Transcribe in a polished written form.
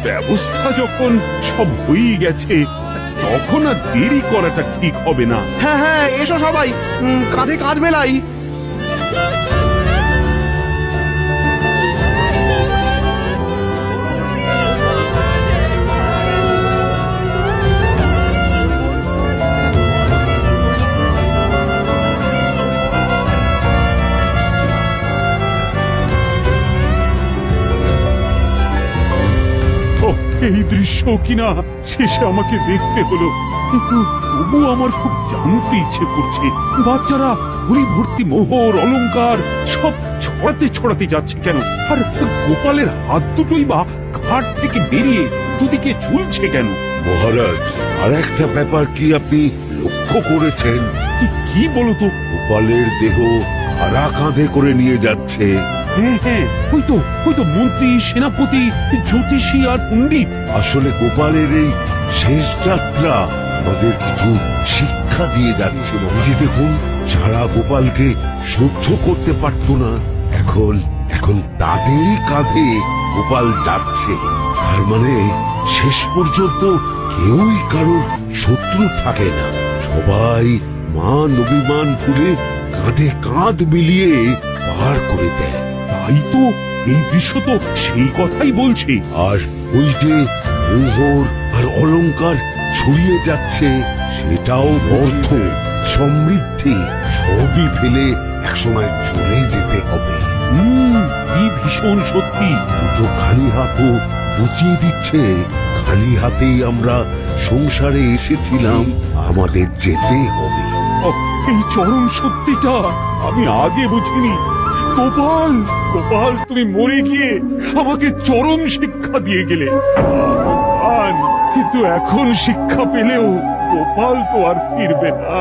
ব্যবস্থা যখন সব হয়ে গেছে তখন আর দেরি করাটা ঠিক হবে না। হ্যাঁ হ্যাঁ, এসো সবাই, কাঁধে কাঁধ মেলাই। এই দৃশ্য কিনা শেষে আমাকে দেখতে হলো, কিন্তু তবু আমার খুব জানতে ইচ্ছে করছে বাচ্চারা ঘুড়ি ভর্তি মোহর অলংকার সব ছড়াতে ছড়াতে যাচ্ছে কেন, আর গোপালের হাত দুটোই বা ঘাট থেকে বেরিয়ে দুদিকে ঝুলছে কেন? মহারাজ, আর একটা ব্যাপার কি আপনি লক্ষ্য করেছেন? কি বলতো? গোপালের দেহ কারা কাঁধে করে নিয়ে যাচ্ছে? হ্যাঁ হ্যাঁ, ওই তো মন্ত্রী, সেনাপতি, জ্যোতিষী আর পণ্ডিত। আসলে গোপালের এই শেষ যাত্রা আমাদের কিছু শিক্ষা দিয়ে যাচ্ছে। নিজে দেখুন, যারা গোপালকে সহ্য করতে পারত না, এখন তাদেরই কাঁধে গোপাল যাচ্ছে। তার মানে শেষ পর্যন্ত কেউই কারোর শত্রু থাকে না, সবাই মান অভিমান ভুলে কাঁধে কাঁধ মিলিয়ে পার করে দেয়। তাই তো, এই দৃশ্য তো সেই কথাই বলছে। আর ওই যে মোহর আর অলংকার ছড়িয়ে যাচ্ছে, সেটাও অর্থ, সমৃদ্ধি সবই ফেলে একসময় চলে যেতে হবে। কি ভীষণ সত্যি। দুটো খালি হাতও বুঝিয়ে দিচ্ছে, খালি হাতেই আমরা সংসারে এসেছিলাম, আমাদের যেতে হবে। এই চরম সত্যিটা আমি আগে বুঝিনি। গোপাল, গোপাল, তুমি মরে গিয়ে আমাকে চরম শিক্ষা দিয়ে গেলে। কিন্তু এখন শিক্ষা পেলেও গোপাল তো আর ফিরবে না।